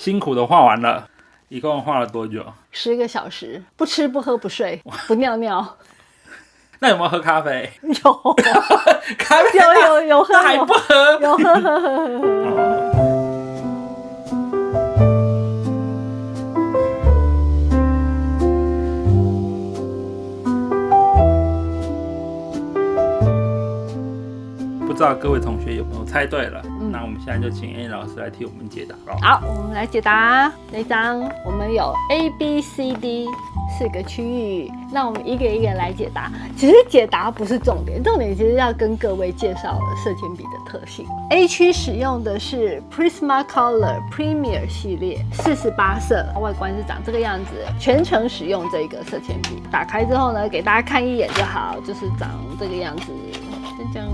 辛苦的画完了，一共画了多久？10个小时，不吃不喝不睡不尿尿。那有没有喝咖啡？有，咖啡有喝，那还不喝？有喝。不知道各位同学有没有猜对了？那我们现在就请 Annie 老师来替我们解答咯。好，我们来解答这张，我们有 A、B、C、D 4个区域，那我们一个一个来解答。其实解答不是重点，重点其实要跟各位介绍色铅笔的特性。A 区使用的是 Prismacolor Premier 系列48色，外观是长这个样子，全程使用这个色铅笔。打开之后呢，给大家看一眼就好，就是长这个样子。这样。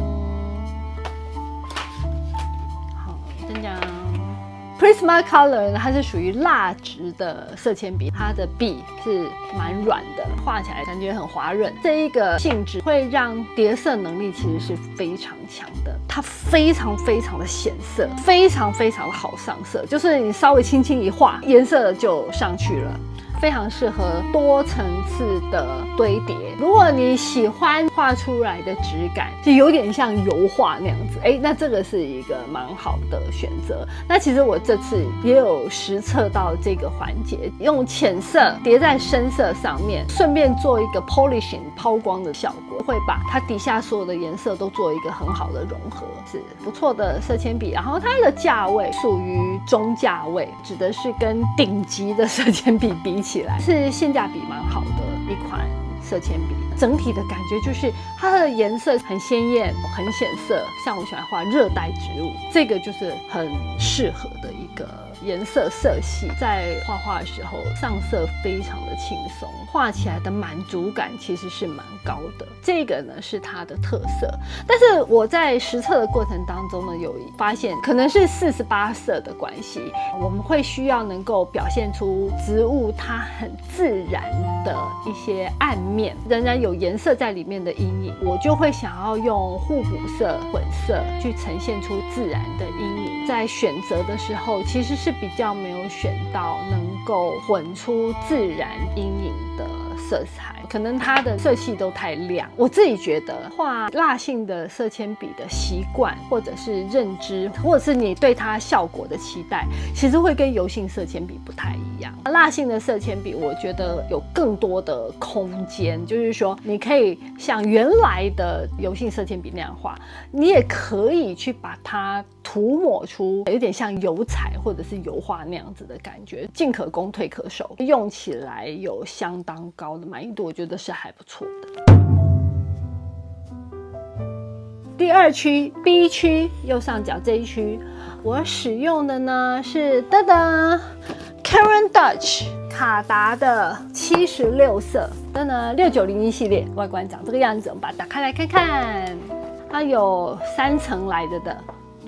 Prismacolor 呢，它是属于蜡质的色铅笔，它的笔是蛮软的，画起来感觉很滑润。这一个性质会让叠色能力其实是非常强的，它非常的显色，非常的好上色，就是你稍微轻轻一画，颜色就上去了。非常适合多层次的堆叠。如果你喜欢画出来的质感就有点像油画那样子，那这个是一个蛮好的选择。那其实我这次也有实测到这个环节，用浅色叠在深色上面，顺便做一个 polishing 抛光的效果，会把它底下所有的颜色都做一个很好的融合，是不错的色铅笔。然后它的价位属于中价位，指的是跟顶级的色铅笔比起来，是性价比蛮好的一款色铅笔。整体的感觉就是它的颜色很鲜艳，很显色。像我喜欢画热带植物，这个就是很适合的一个颜色色系，在画画的时候上色非常的轻松，画起来的满足感其实是蛮高的。这个呢是它的特色，但是我在实测的过程当中呢，有发现可能是48色的关系，我们会需要能够表现出植物它很自然的一些暗面，仍然有颜色在里面的阴影，我就会想要用互补色、混色去呈现出自然的阴影。在选择的时候，其实是比较没有选到能够混出自然阴影的色彩，可能它的色系都太亮。我自己觉得画蜡性的色铅笔的习惯，或者是认知，或者是你对它效果的期待，其实会跟油性色铅笔不太一样。蜡性的色铅笔我觉得有更多的空间，就是说你可以像原来的油性色铅笔那样画，你也可以去把它涂抹出有点像油彩或者是油画那样子的感觉，进可攻退可守，用起来有相当高的满意度，我觉得是还不错的。第二区 B 区右上角这一区，我使用的呢是噔噔 Caran d'Ache 卡达的76色，噔噔6901系列，外观长这个样子，我们把它打开来看看，它有3层来的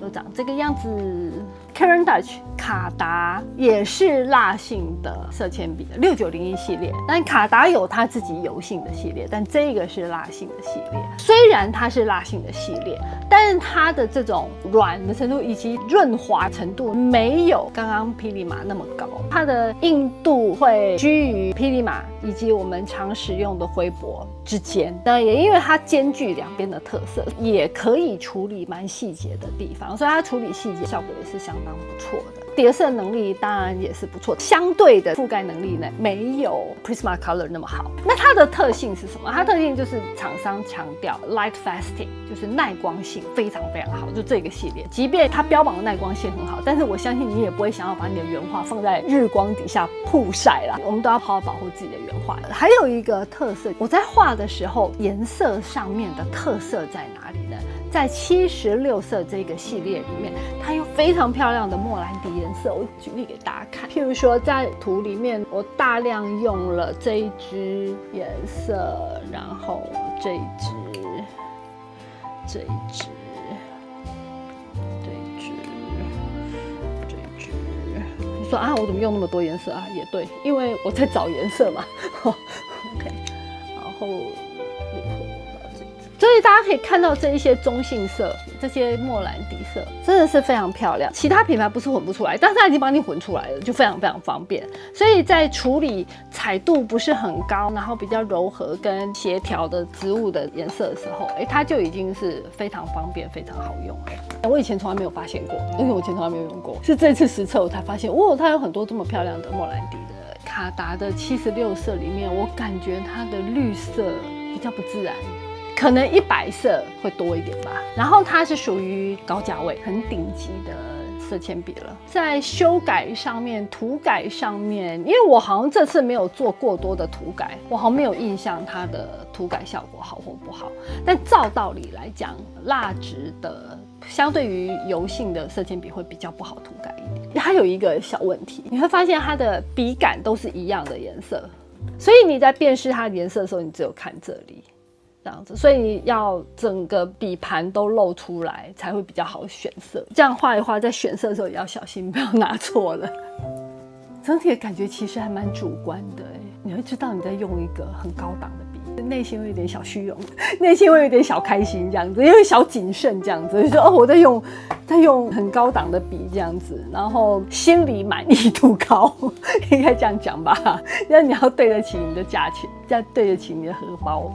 都长这个样子。Caran d'Ache 卡达也是蜡性的色铅笔的6901系列，但卡达有它自己油性的系列，但这个是蜡性的系列。虽然它是蜡性的系列，但是它的这种软的程度以及润滑程度没有刚刚霹雳马那么高，它的硬度会居于霹雳马以及我们常使用的灰箔之间。那也因为它兼具两边的特色，也可以处理蛮细节的地方，所以它处理细节效果也是相当不错的。叠色能力当然也是不错，相对的覆盖能力呢没有 Prismacolor 那么好。那它的特性是什么？它的特性就是厂商强调 light fasting， 就是耐光性非常好，就这个系列，即便它标榜的耐光性很好，但是我相信你也不会想要把你的原画放在日光底下曝晒啦，我们都要好好保护自己的原画。还有一个特色，我在画的时候颜色上面的特色在哪里呢？在76色这个系列里面，它有非常漂亮的莫兰迪颜色，我举例给大家看。譬如说在图里面，我大量用了这一支颜色，然后这一支你说啊，我怎么用那么多颜色啊？也对，因为我在找颜色嘛。OK， 然后所以大家可以看到这一些中性色，这些莫兰迪色真的是非常漂亮。其他品牌不是混不出来，但是它已经帮你混出来了，就非常非常方便。所以在处理彩度不是很高，然后比较柔和跟协调的植物的颜色的时候，它就已经是非常方便、非常好用了。我以前从来没有发现过，因为我以前从来没有用过，是这次实测我才发现，哇，它有很多这么漂亮的莫兰迪的。卡达的76色里面，我感觉它的绿色比较不自然。可能100色会多一点吧，然后它是属于高价位、很顶级的色铅笔了。在修改上面、涂改上面，因为我好像这次没有做过多的涂改，我好像没有印象它的涂改效果好或不好。但照道理来讲，蜡质的相对于油性的色铅笔会比较不好涂改一点。它有一个小问题，你会发现它的笔杆都是一样的颜色，所以你在辨识它的颜色的时候，你只有看这里。这样子，所以你要整个笔盘都露出来才会比较好选色。这样画一画，在选色的时候也要小心，不要拿错了。整体的感觉其实还蛮主观的，你会知道你在用一个很高档的笔，内心会有点小虚荣，内心会有点小开心这样子，因为小谨慎这样子，就说哦我在用很高档的笔这样子，然后心里满意度高，应该这样讲吧？那你要对得起你的价钱，要对得起你的荷包。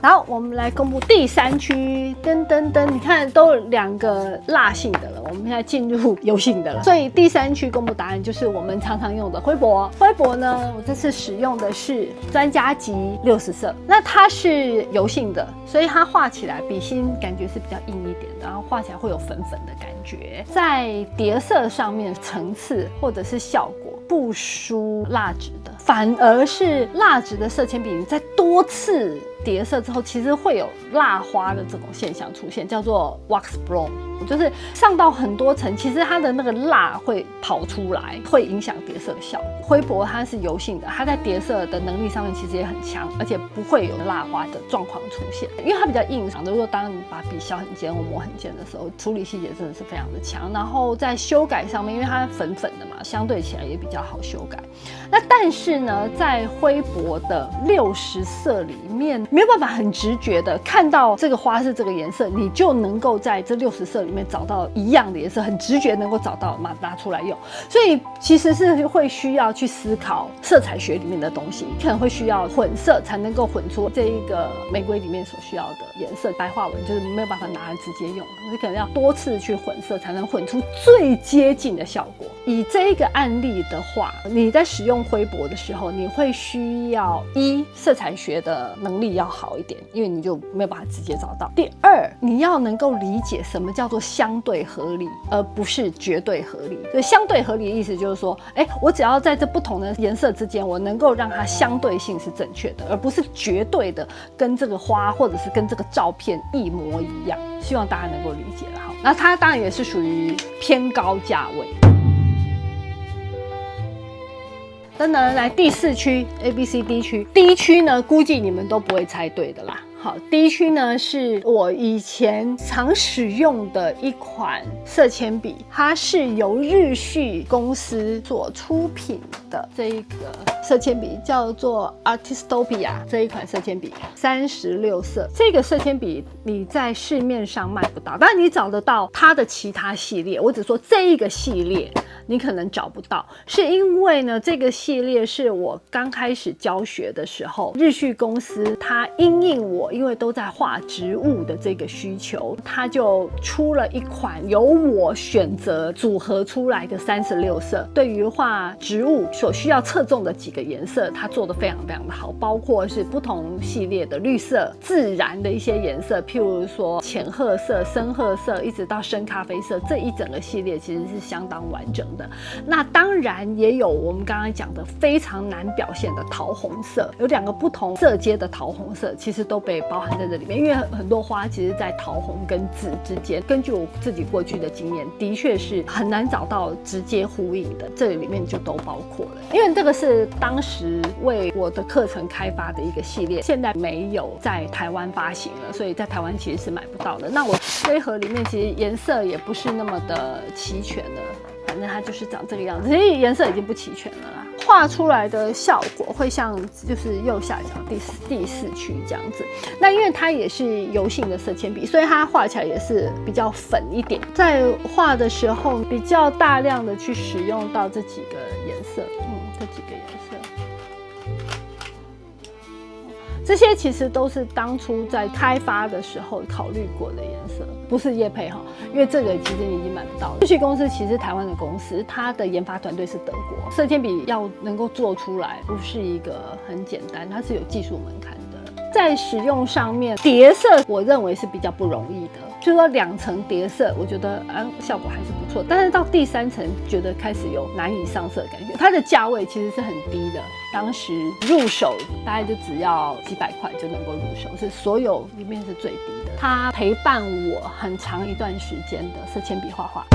好，我们来公布第3区，噔噔噔，你看都有2个蜡性的了，我们现在进入油性的了。所以第3区公布答案就是我们常常用的灰柏。灰柏呢，我这次使用的是专家级60色，那它是油性的，所以它画起来笔芯感觉是比较硬一点的，然后画起来会有粉粉的感觉，在叠色上面层次或者是效果不输蜡质的，反而是蜡质的色铅笔你在多次叠色之后，其实会有蜡花的这种现象出现，叫做 wax bloom， 就是上到很多层，其实它的那个蜡会跑出来，会影响叠色的效果。灰柏它是油性的，它在叠色的能力上面其实也很强，而且不会有蜡花的状况出现，因为它比较硬朗的。如果当你把笔削很尖或磨很尖的时候，处理细节真的是非常的强。然后在修改上面，因为它粉粉的嘛，相对起来也比较好修改。那但是呢，在灰柏的60色里面，没有办法很直觉的看到这个花是这个颜色，你就能够在这60色里面找到一样的颜色，很直觉能够找到，拿出来用。所以其实是会需要去思考色彩学里面的东西，可能会需要混色才能够混出这一个玫瑰里面所需要的颜色。白话文就是没有办法拿来直接用，你可能要多次去混色才能混出最接近的效果。以这一个案例的话，你在使用灰柏的时候，你会需要色彩学的能力要好一点，因为你就没有办法直接找到。第2，你要能够理解什么叫做相对合理，而不是绝对合理。所以相对合理的意思就是说，我只要在这不同的颜色之间，我能够让它相对性是正确的，而不是绝对的跟这个花或者是跟这个照片一模一样。希望大家能够理解了哈。那它当然也是属于偏高价位。真的来第4区 ABCD 区，第1区呢，估计你们都不会猜对的啦。好，第1区呢是我以前常使用的一款色铅笔，它是由日系公司所出品的这一个色铅笔，叫做 Artistopia 这一款色铅笔，36色。这个色铅笔你在市面上卖不到，当然你找得到它的其他系列，我只说这一个系列你可能找不到，是因为呢这个系列是我刚开始教学的时候，日系公司它因应我因为都在画植物的这个需求，它就出了一款由我选择组合出来的36色，对于画植物所需要侧重的几个颜色，它做得非常非常的好，包括是不同系列的绿色、自然的一些颜色，譬如说浅褐色、深褐色，一直到深咖啡色，这一整个系列其实是相当完整的。那当然也有我们刚刚讲的非常难表现的桃红色，有2个不同色阶的桃红色，其实都被包含在这里面。因为很多花其实在桃红跟紫之间，根据我自己过去的经验，的确是很难找到直接呼应的，这里面就都包括了。因为这个是当时为我的课程开发的一个系列，现在没有在台湾发行了，所以在台湾其实是买不到的。那我这一盒里面其实颜色也不是那么的齐全了。反正它就是长这个样子，其实颜色已经不齐全了啦。画出来的效果会像就是右下角第四区这样子。那因为它也是油性的色铅笔，所以它画起来也是比较粉一点。在画的时候比较大量的去使用到这几个颜色，这几个颜色。这些其实都是当初在开发的时候考虑过的颜色，不是业配哈，因为这个其实已经买不到了。日系公司其实台湾的公司，它的研发团队是德国，色铅笔要能够做出来，不是一个很简单，它是有技术门槛的。在使用上面，叠色我认为是比较不容易的。就是说2层叠色，我觉得效果还是不错，但是到第3层，觉得开始有难以上色的感觉。它的价位其实是很低的，当时入手大概就只要几百块就能够入手，是所有里面是最低的。它陪伴我很长一段时间的色铅笔画画。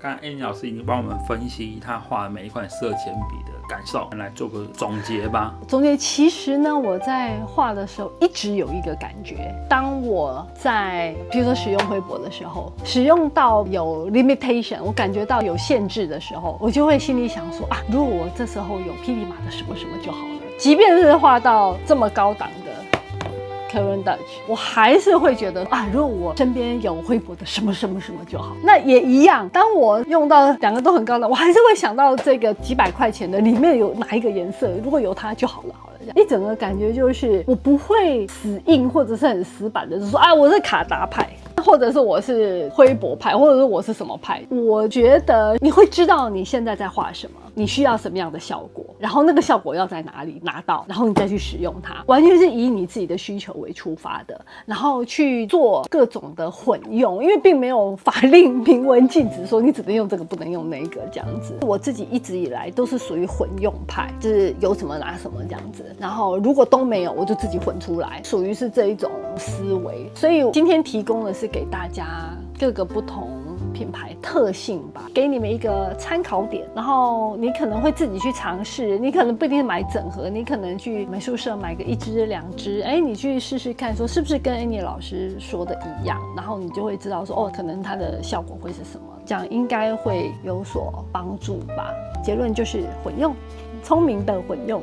刚刚 Annie 老师已经帮我们分析他画的每一款色铅笔的感受，来做个总结吧。总结其实呢，我在画的时候一直有一个感觉，当我在比如说使用灰箔的时候，使用到有 limitation， 我感觉到有限制的时候，我就会心里想说如果我这时候有霹雳马的什么什么就好了。即便是画到这么高档的Caran d'Ache， 我还是会觉得如果我身边有灰箔的什么什么什么就好。那也一样，当我用到2个都很高的，我还是会想到这个几百块钱的里面有哪一个颜色，如果有它就好了。一整个感觉就是我不会死硬或者是很死板的，就说我是卡达派，或者是我是灰箔派，或者是我是什么派。我觉得你会知道你现在在画什么，你需要什么样的效果，然后那个效果要在哪里拿到，然后你再去使用它，完全是以你自己的需求为出发的，然后去做各种的混用，因为并没有法令明文禁止说你只能用这个不能用那个这样子。我自己一直以来都是属于混用派，就是有什么拿什么这样子，然后如果都没有我就自己混出来，属于是这一种思维。所以今天提供的是给大家各个不同品牌特性吧，给你们一个参考点，然后你可能会自己去尝试，你可能不一定是买整盒，你可能去美术社买个1支2支，你去试试看说是不是跟 Annie 老师说的一样，然后你就会知道说可能它的效果会是什么，这样应该会有所帮助吧。结论就是混用，聪明的混用。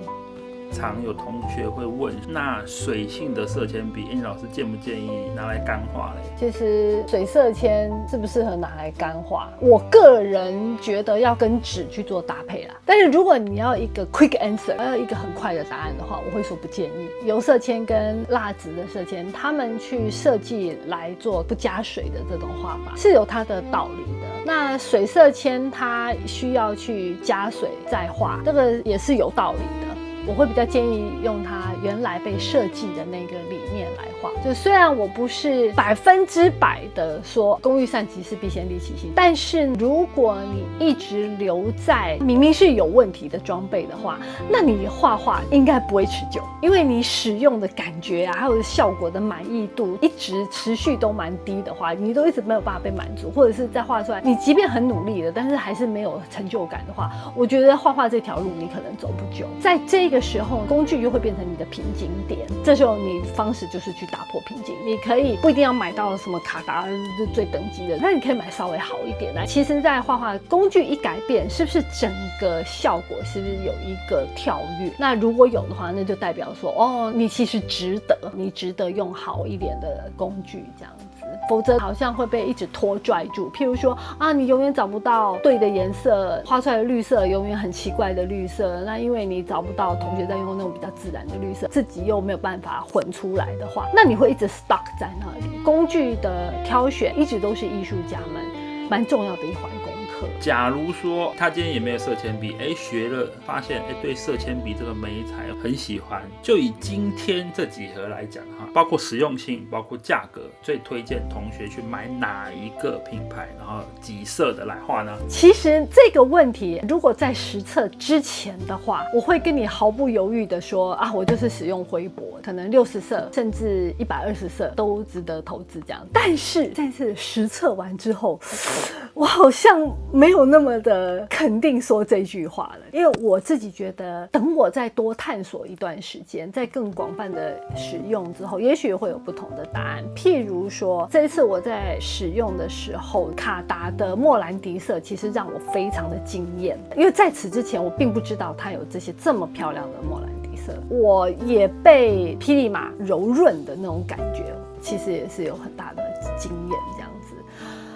常有同学会问，那水性的色铅笔 Annie 老师建不建议拿来干画嘞？其实水色铅适不适合拿来干画，我个人觉得要跟纸去做搭配啦。但是如果你要一个 quick answer， 要一个很快的答案的话，我会说不建议。油色铅跟蜡质的色铅，他们去设计来做不加水的这种画法是有它的道理的。那水色铅它需要去加水再画，这个也是有道理的。我会比较建议用它原来被设计的那个理念来画。就虽然我不是100%的说工欲善其事必先利其器，但是如果你一直留在明明是有问题的装备的话，那你画画应该不会持久，因为你使用的感觉还有效果的满意度一直持续都蛮低的话，你都一直没有办法被满足，或者是再画出来你即便很努力了，但是还是没有成就感的话，我觉得画画这条路你可能走不久。在这个时候，工具又会变成你的瓶颈点，这时候你的方式就是去打破瓶颈。你可以不一定要买到什么卡达最等级的，那你可以买稍微好一点的。其实在画画工具一改变，是不是整个效果是不是有一个跳跃？那如果有的话，那就代表说你其实值得，你值得用好一点的工具这样子。否则好像会被一直拖拽住，譬如说你永远找不到对的颜色，画出来的绿色永远很奇怪的绿色，那因为你找不到同学在用那种比较自然的绿色，自己又没有办法混出来的话，那你会一直 stuck 在那里。工具的挑选一直都是艺术家们蛮重要的一环功课。假如说他今天也没有色铅笔，学了发现对色铅笔这个媒材很喜欢，就以今天这几盒来讲包括实用性，包括价格，最推荐同学去买哪一个品牌，然后几色的来画呢？其实这个问题如果在实测之前的话，我会跟你毫不犹豫的说我就是使用灰箔，可能60色甚至120色都值得投资这样。但是这次实测完之后，我好像没有那么的肯定说这句话了，因为我自己觉得，等我再多探索一段时间，再更广泛的使用之后，也许会有不同的答案。譬如说，这一次我在使用的时候，卡达的莫兰迪色其实让我非常的惊艳，因为在此之前我并不知道它有这些这么漂亮的莫兰迪色，我也被霹雳马柔润的那种感觉，其实也是有很大的惊艳这样子。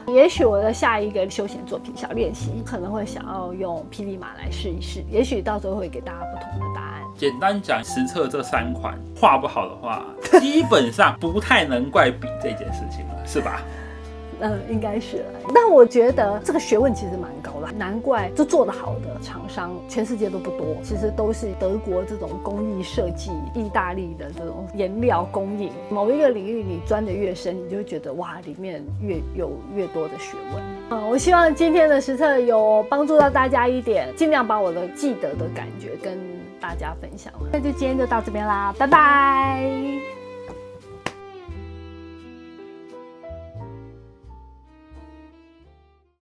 也许我的下一个休闲作品小练习可能会想要用霹雳马来试一试，也许到时候会给大家不同的答案。简单讲，实测这3款画不好的话，基本上不太能怪笔这件事情了，是吧？应该是。但我觉得这个学问其实蛮高的，难怪就做得好的厂商全世界都不多，其实都是德国这种工艺设计，意大利的这种颜料供应，某一个领域你钻得越深，你就会觉得哇，里面越多的学问。我希望今天的实测有帮助到大家一点，尽量把我的记得的感觉跟大家分享了。那就今天就到这边啦，拜拜。